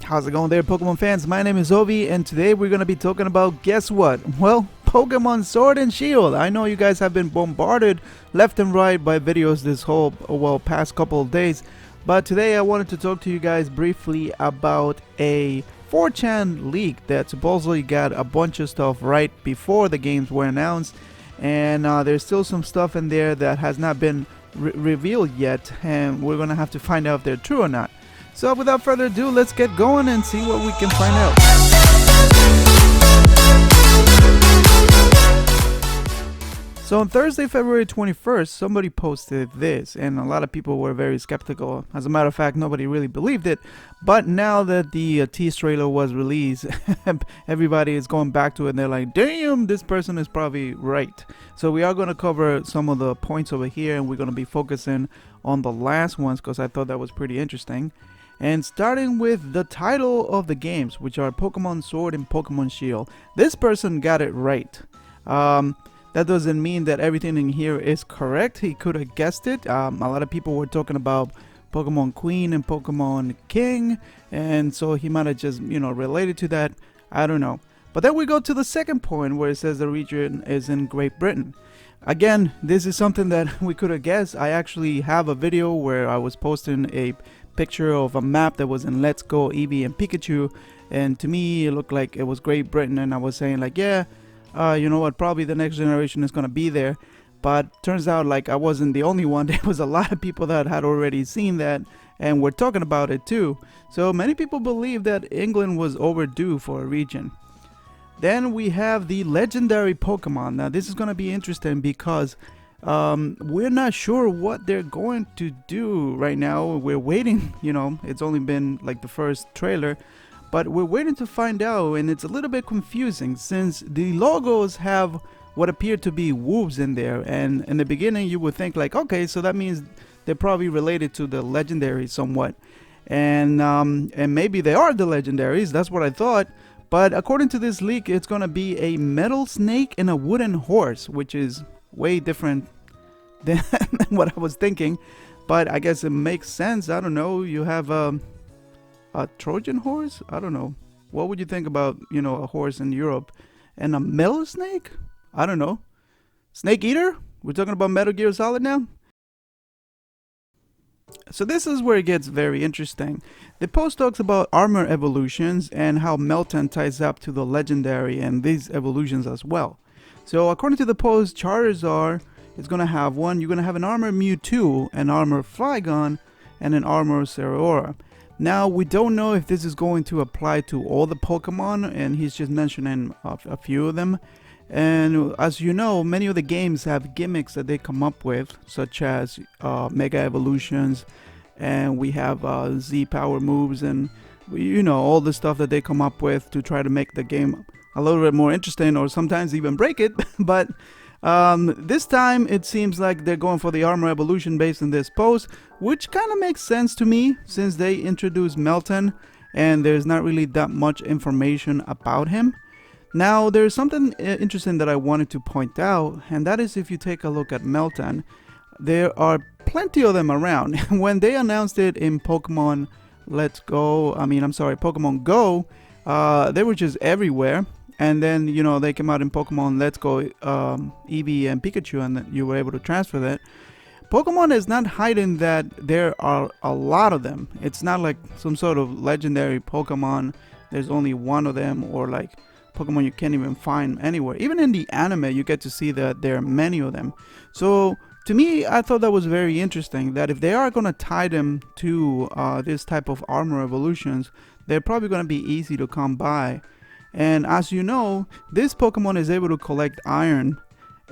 How's it going there, Pokemon fans? My name is Ovi, and today we're going to be talking about, guess what? Well, Pokemon Sword and Shield. I know you guys have been bombarded left and right by videos this whole, past couple of days. But today I wanted to talk to you guys briefly about a 4chan leak that supposedly got a bunch of stuff right before the games were announced. And there's still some stuff in there that has not been revealed yet, and we're going to have to find out if they're true or not. So without further ado, let's get going and see what we can find out. So on Thursday, February 21st, somebody posted this, and a lot of people were very skeptical. As a matter of fact, nobody really believed it. But now that the tease trailer was released, everybody is going back to it, and they're like, damn, this person is probably right. So we are going to cover some of the points over here, and we're going to be focusing on the last ones because I thought that was pretty interesting. And starting with the title of the games, which are Pokemon Sword and Pokemon Shield. This person got it right. That doesn't mean that everything in here is correct. He could have guessed it. A lot of people were talking about Pokemon Queen and Pokemon King, and so he might have just, related to that. I don't know. But then we go to the second point where it says the region is in Great Britain. Again, this is something that we could have guessed. I actually have a video where I was posting a picture of a map that was in Let's Go, Eevee, and Pikachu, and to me it looked like it was Great Britain, and I was saying like, yeah, you know what, probably the next generation is gonna be there. But turns out like I wasn't the only one. There was a lot of people that had already seen that and were talking about it too. So many people believe that England was overdue for a region. Then we have the legendary Pokemon. Now this is gonna be interesting because we're not sure what they're going to do right now. We're waiting, it's only been like the first trailer, but we're waiting to find out, and it's a little bit confusing since the logos have what appear to be wolves in there, and in the beginning you would think like, okay, so that means they're probably related to the legendaries somewhat, and maybe they are the legendaries. That's what I thought. But according to this leak, it's gonna be a metal snake and a wooden horse, which is way different than what I was thinking, but I guess it makes sense. I don't know. You have a Trojan horse. I don't know. What would you think about a horse in Europe and a metal snake? I don't know. Snake eater. We're talking about Metal Gear Solid now. So this is where it gets very interesting. The post talks about armor evolutions and how Melton ties up to the legendary and these evolutions as well. So according to the post, Charizard is going to have one. You're going to have an Armor Mewtwo, an Armor Flygon, and an Armor Zeraora. Now, we don't know if this is going to apply to all the Pokemon, and he's just mentioning a few of them. And as you know, many of the games have gimmicks that they come up with, such as Mega Evolutions, and we have Z Power moves, and all the stuff that they come up with to try to make the game a little bit more interesting, or sometimes even break it. But this time it seems like they're going for the armor evolution based on this post, which kind of makes sense to me since they introduced Melton and there's not really that much information about him. Now there's something interesting that I wanted to point out, and that is if you take a look at Melton, there are plenty of them around. When they announced it in Pokemon Pokemon Go, they were just everywhere. And then, they came out in Pokemon Let's Go, Eevee and Pikachu, and you were able to transfer that. Pokemon is not hiding that there are a lot of them. It's not like some sort of legendary Pokemon. There's only one of them, or like Pokemon you can't even find anywhere. Even in the anime, you get to see that there are many of them. So to me, I thought that was very interesting, that if they are going to tie them to this type of armor evolutions, they're probably going to be easy to come by. And as you know, this Pokemon is able to collect iron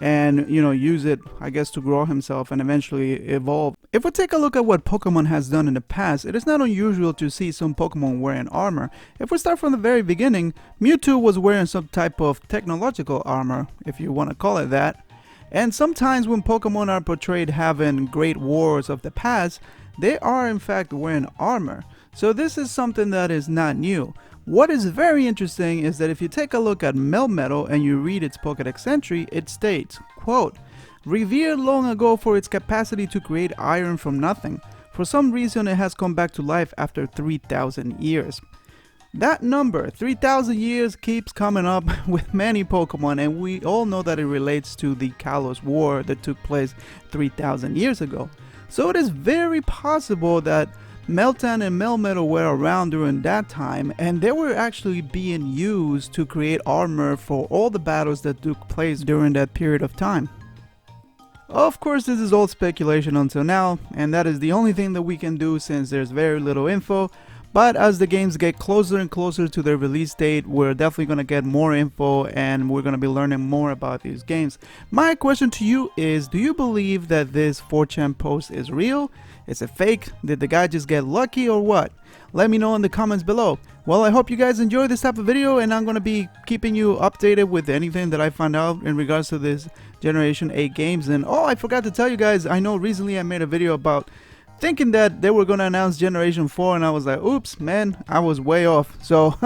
and, use it, I guess, to grow himself and eventually evolve. If we take a look at what Pokemon has done in the past, it is not unusual to see some Pokemon wearing armor. If we start from the very beginning, Mewtwo was wearing some type of technological armor, if you want to call it that. And sometimes when Pokemon are portrayed having great wars of the past, they are in fact wearing armor. So this is something that is not new. What is very interesting is that if you take a look at Melmetal and you read its Pokédex entry, it states, quote, revered long ago for its capacity to create iron from nothing. For some reason it has come back to life after 3,000 years. That number, 3,000 years, keeps coming up with many Pokemon, and we all know that it relates to the Kalos War that took place 3,000 years ago. So it is very possible that Meltan and Melmetal were around during that time, and they were actually being used to create armor for all the battles that took place during that period of time. Of course, this is all speculation until now, and that is the only thing that we can do since there's very little info. But as the games get closer and closer to their release date, we're definitely going to get more info and we're going to be learning more about these games. My question to you is, do you believe that this 4chan post is real? Is it fake? Did the guy just get lucky or what? Let me know in the comments below. Well, I hope you guys enjoy this type of video, and I'm going to be keeping you updated with anything that I find out in regards to this Generation 8 games. And oh, I forgot to tell you guys, I know recently I made a video about thinking that they were going to announce Generation 4, and I was like, oops, man, I was way off. So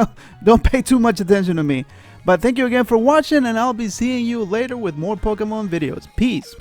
don't pay too much attention to me. But thank you again for watching, and I'll be seeing you later with more Pokemon videos. Peace.